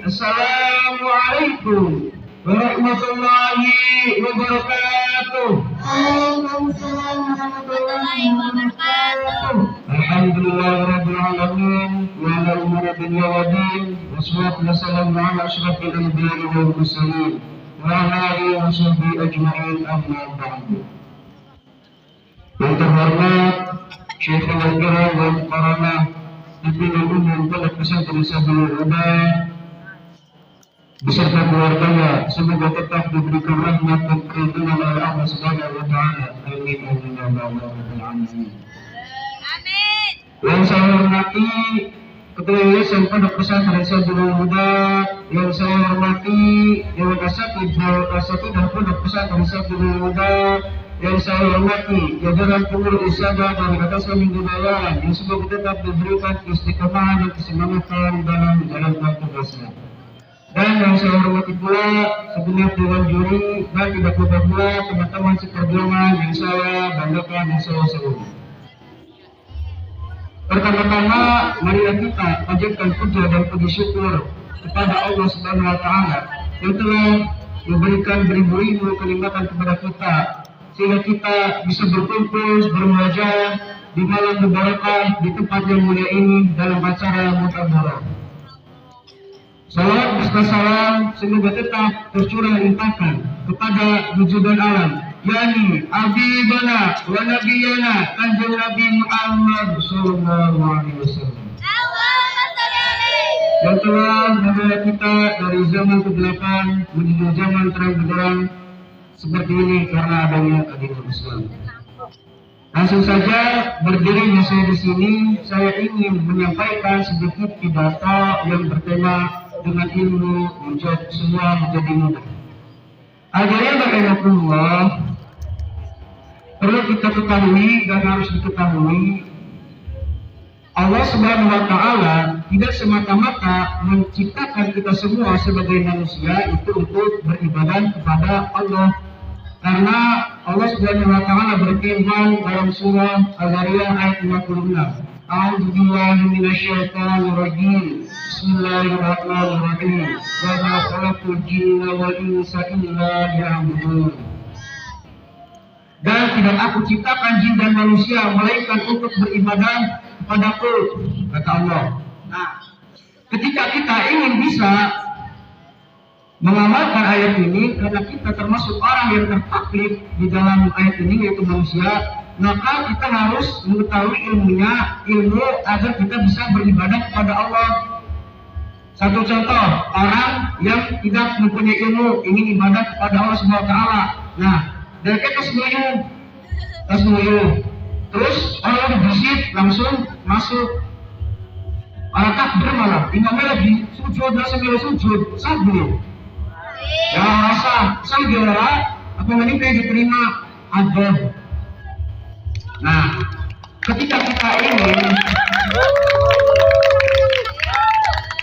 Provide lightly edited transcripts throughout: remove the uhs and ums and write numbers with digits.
Assalamualaikum warahmatullahi wabarakatuh. Waalaikumsalam warahmatullahi wabarakatuh. Alhamdulillahirabbil alamin wa ala umuri dunya wa din. Wassalatu wassalamu ala asyrafil anbiya'i wal mursalin wa ala alihi wa sahbihi ajma'in, amma ba'du. Yang terhormat Syekhul Kiram dan Karana Pimpinan Umum Pondok Pesantren Sabilul Huda beserta keluarganya, semoga tetap diberikan rahmat dan keridhaan oleh Allah Subhanahu wa taala. Amin amin ya rabbal alamin. Amin. Yang saya hormati Ketua Yayasan Pondok Pesantren Sabilul Huda, yang saya hormati Dewan Asatidz dan Pondok Pesantren Sabilul Huda, yang saya hormati jajaran pengurus usaha dan atasan budaya yang semoga tetap diberikan istiqomahan dan kesemangatan dalam menjalankan tugasnya. Dan yang saya hormati pula segenap dewan juri dan tidak lupa pula teman-teman seperjuangan yang saya banggakan dan saya saluti. Pertama-tama, marilah kita panjatkan puja dan puji syukur kepada Allah Subhanahu wa taala yang telah memberikan beribu-ribu kenikmatan kepada kita, sehingga kita bisa berkumpul bermunajat di malam berbarakah di tempat yang mulia ini dalam acara mutabarah. Salawat beserta salam semoga tetap tercurah limpahkan kepada wujudan alam, yakni Habibana wa Nabiyana Kanjeng Nabi Muhammad sallallahu alaihi wasallam, yang telah membawa kita dari zaman kegelapan menuju zaman terang benderang seperti ini karena adanya agama Islam. Langsung saja berdirinya saya di sini, saya ingin menyampaikan sedikit pidato yang bertema dengan ilmu menjadi semua menjadi mudah. Hadirin rahimakumullah, perlu kita ketahui dan harus diketahui, Allah Subhanahu wa taala tidak semata-mata menciptakan kita semua sebagai manusia itu untuk beribadah kepada Allah. Karena Allah Subhanahu wa taala berfirman dalam surah Al-Zariyat ayat 56. A'udzu billahi minasyaitonir rajim. Bismillahirrahmanirrahim. Wa ma khalaqtul jinna wal insa illa liya'budun. Dan tidak aku ciptakan jin dan manusia melainkan untuk beribadah kepadaku, kata Allah. Nah, ketika kita ingin bisa mengamalkan ayat ini, karena kita termasuk orang yang tertaklif di dalam ayat ini yaitu manusia, maka kita harus mengetahui ilmu agar kita bisa beribadah kepada Allah. Satu contoh, orang yang tidak mempunyai ilmu ingin ibadah kepada Allah Subhanahu wa taala. Nah, dan kita semua terus orang berbisit langsung masuk. Orang takbir malah imamnya lagi sujud, langsung sujud sambil ya rasa segera apa ini kayak diterima ada. Nah, ketika kita ingin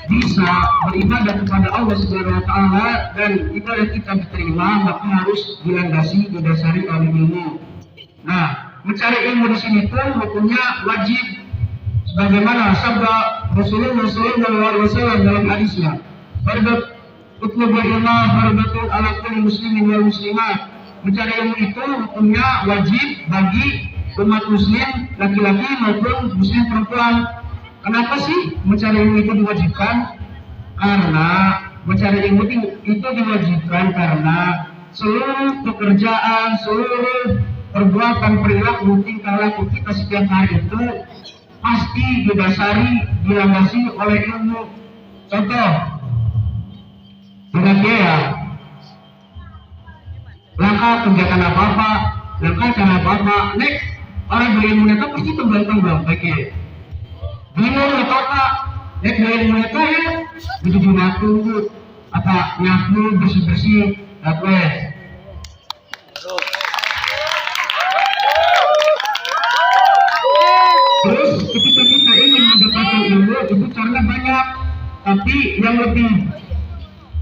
bisa beribadah kepada Allah Subhanahu wa taala dan ibadah kita diterima, maka harus didasari oleh ilmu. Nah, mencari ilmu di sini pun hukumnya wajib, sebagaimana sabda Rasulullah SAW dalam hadisnya, utlubul ilma fardatun ala kulli muslimin wal muslimat. Mencari ilmu itu hukumnya wajib bagi umat muslim laki-laki maupun muslim perempuan. Kenapa sih mencari ilmu itu diwajibkan? Karena mencari ilmu itu diwajibkan karena seluruh pekerjaan, seluruh perbuatan, perilaku, tingkah laku kita setiap hari itu pasti dilandasi oleh ilmu. Contoh, dengan biaya, langkah kegiatan apa-apa, langkah cara apa-apa, nek orang berilmu mereka pasti tembang-tembang pakai. Bingung apa-apa, nek berilmu mereka ya, begitu nyapu, apa nyapu bersih-bersih, apa. Terus ketika kita ingin mendapatkan ilmu itu caranya banyak, tapi yang lebih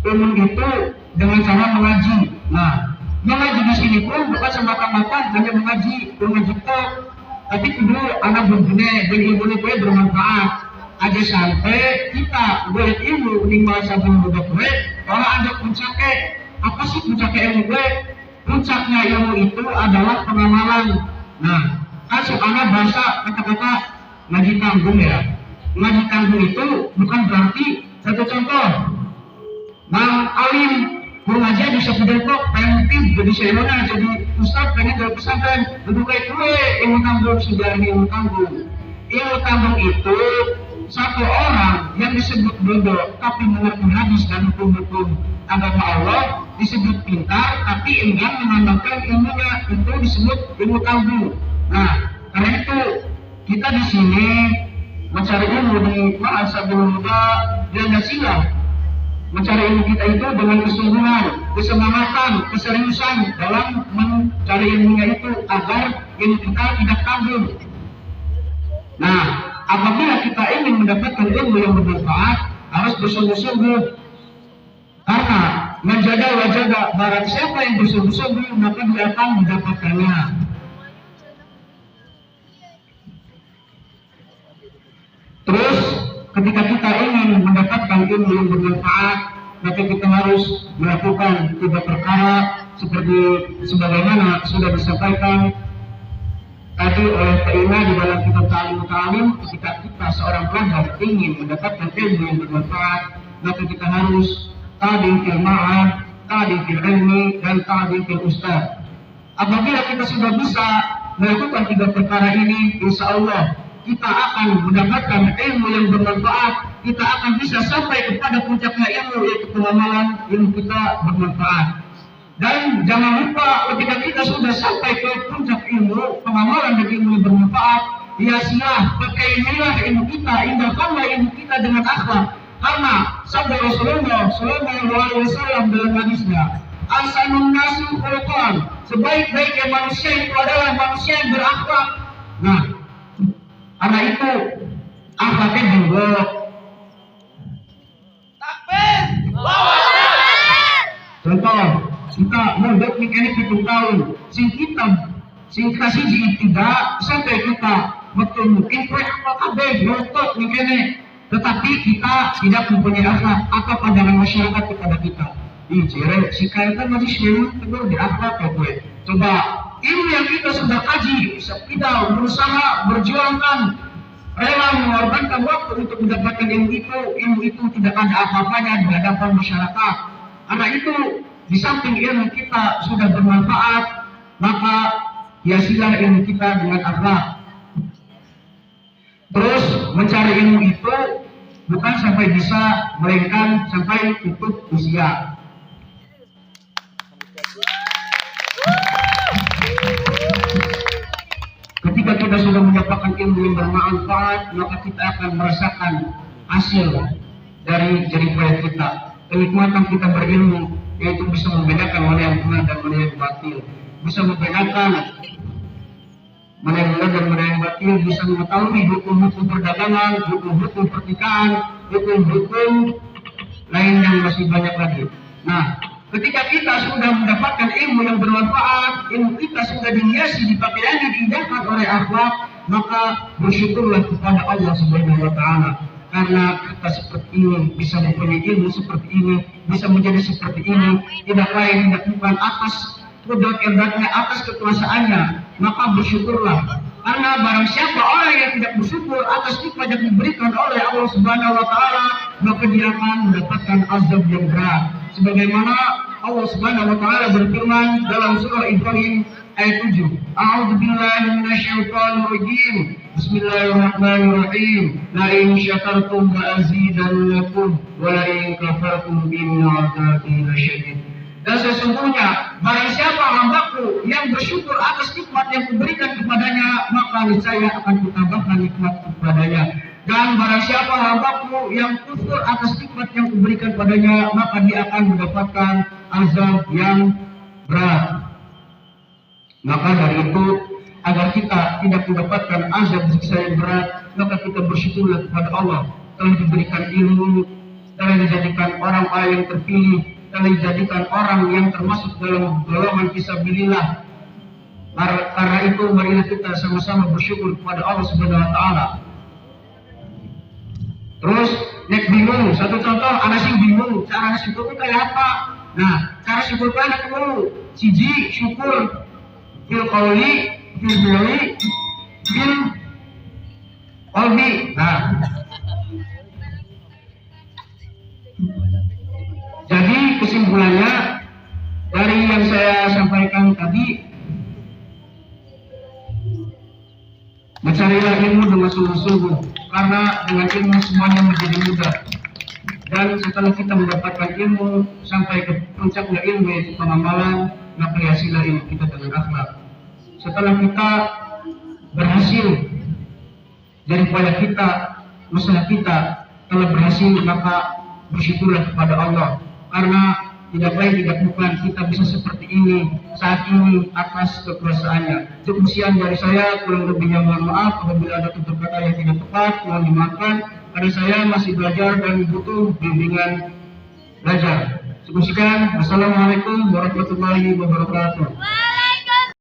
umum itu dengan cara mengaji. Nah, mengaji di sini pun bukan semata-mata hanya mengaji tok, tapi kudu anak berbune dan ilmu itu bermanfaat. aja sampai kita boleh ilmu lima sabun budak gue, kalau ada puncaknya, apa sih puncaknya ilmu gue? Puncaknya ilmu itu adalah pengamalan. Nah, kan soalnya bahasa kata-kata ngaji tanggung ya. Ngaji tanggung itu bukan berarti satu contoh. Bang Alim mengajar di sebuah Depok, pengen jadi seniornya, jadi ustaz, pengen jadi pesantren, untuk kayak gue ilmu tanggung sudah ilmu tanggung. Ilmu tanggung itu satu orang yang disebut bodoh tapi mengerti hadis dan hukum-hukum agama Allah disebut pintar tapi enggan menambahkan ilmunya, itu disebut ilmu tanggung. Nah, karena itu kita di sini mencari ilmu di Ma'asabul Muda dan Silah. Mencari ilmu kita itu dengan kesungguhan, kesemangatan, keseriusan dalam mencari ilmunya itu agar ilmu kita tidak tanggung. Nah, apabila kita ingin mendapatkan ilmu yang bermanfaat, harus bersungguh-sungguh. Karena menjaga wajaga, barang siapa yang bersungguh-sungguh maka dia akan mendapatkannya. Terus ketika kita ingin mendapatkan ilmu yang bermanfaat, maka kita harus melakukan 3 perkara seperti sebagaimana sudah disampaikan tadi oleh Pak Ina di dalam kitab Ta'lim. Ketika kita seorang pelajar ingin mendapatkan ilmu yang bermanfaat, maka kita harus ta'lim fil ma'ad, ta'lim fil ilmi, dan ta'lim fil ustaz. Apabila kita sudah bisa melakukan 3 perkara ini, insya Allah kita akan mendapatkan ilmu yang bermanfaat. Kita akan bisa sampai kepada puncaknya ilmu, yaitu pengamalan ilmu kita bermanfaat. Dan jangan lupa ketika kita sudah sampai ke puncak ilmu, pengamalan dan ilmu yang bermanfaat, hiasilah, pakailah ilmu kita, indahkanlah ilmu kita dengan akhlak. Karena sabda Rasulullah SAW dalam hadisnya, Ahsanun nasi khuluqan, sebaik-baiknya manusia itu adalah manusia yang berakhlak. Nah, karena itu akhlaknya juga. Takbir. Contoh, kita mondok ini 7 tahun, sing kasih tidak sampai kita betul mungkin apa kabeh ngotot ini, tetapi kita tidak mempunyai akhlak. Apa pandangan masyarakat kepada kita? Ih, cire, si kaitan masih semua tegur di akhlak ya gue. Coba ilmu yang kita sudah kaji, kita berusaha berjuangkan, rela mengorbankan waktu untuk mendapatkan ilmu itu tidak ada apa-apanya di hadapan masyarakat. Karena itu di samping ilmu kita sudah bermanfaat, maka hiasilah ilmu kita dengan akhlak. Terus mencari ilmu itu bukan sampai bisa, melainkan sampai tutup usia. Ketika kita sudah mendapatkan ilmu yang bermanfaat, maka kita akan merasakan hasil dari jeripaya kita. Kenikmatan kita berilmu, yaitu bisa membedakan mana yang benar dan mana yang batil. Bisa membedakan mana yang benar dan mana yang batil, bisa mengetahui hukum-hukum perdagangan, hukum-hukum pernikahan, hukum-hukum lain yang masih banyak lagi. Nah, ketika kita sudah mendapatkan ilmu yang bermanfaat, ilmu kita sudah dihiasi, dipakaiannya, diindahkan oleh akhlak, maka bersyukurlah kepada Allah Subhanahu wa Ta'ala. Karena kita seperti ini, bisa mempunyai ilmu seperti ini, bisa menjadi seperti ini, tidak lain tidak bukan atas kudrat-kudratnya, atas kekuasaannya, maka bersyukurlah. Karena barang siapa orang yang tidak bersyukur atas nikmat yang diberikan oleh Allah Subhanahu wa Ta'ala, maka dia akan mendapatkan azab yang berat. Sebagaimana Allah Subhanahu wa Ta'ala berfirman dalam surah Ibrahim ayat 7. A'udzubillahi minasyaitonir rajim. Bismillahirrahmanirrahim. La in syakartum la azidannakum wa la in kafartum inna 'adzabi lasyadid. Dan sesungguhnya barang siapa hambaku yang bersyukur atas nikmat yang kuberikan kepadanya, maka niscaya akan kutambahkan nikmat kepadanya. Dan barang siapa hambaku yang kufur atas nikmat yang kuberikan padanya, maka dia akan mendapatkan azab yang berat. Maka dari itu, agar kita tidak mendapatkan azab siksa yang berat, maka kita bersyukurlah kepada Allah telah diberikan ilmu, telah dijadikan orang yang terpilih, telah dijadikan orang yang termasuk dalam golongan fisabilillah. Karena itu marilah kita sama-sama bersyukur kepada Allah Subhanahu wa Ta'ala. Terus nek bingung, satu contoh anak sing bingung cara syukur itu kayak apa? Nah, cara syukur itu anak dulu. Siji syukur fil qauli, fil fi'li, fil qalbi. Nah, jadi kesimpulannya dari yang saya sampaikan tadi, mencarilah ilmu dengan sungguh-sungguh, karena dengan ilmu semuanya menjadi mudah. Dan setelah kita mendapatkan ilmu sampai ke puncaknya ilmu yaitu pengamalan, maka hasilnya ilmu kita dengan akhlak. Setelah kita berhasil daripada kita, masalah kita telah berhasil, maka bersyukurlah kepada Allah, karena tidak lain tidak bukan kita bisa seperti ini saat ini atas kekuasaannya. Cukup sekian dari saya, kurang lebihnya mohon maaf apabila ada tutur kata yang tidak tepat, mohon dimaafkan. Karena saya masih belajar dan butuh bimbingan belajar. Cukup sekian. Wassalamualaikum warahmatullahi wabarakatuh.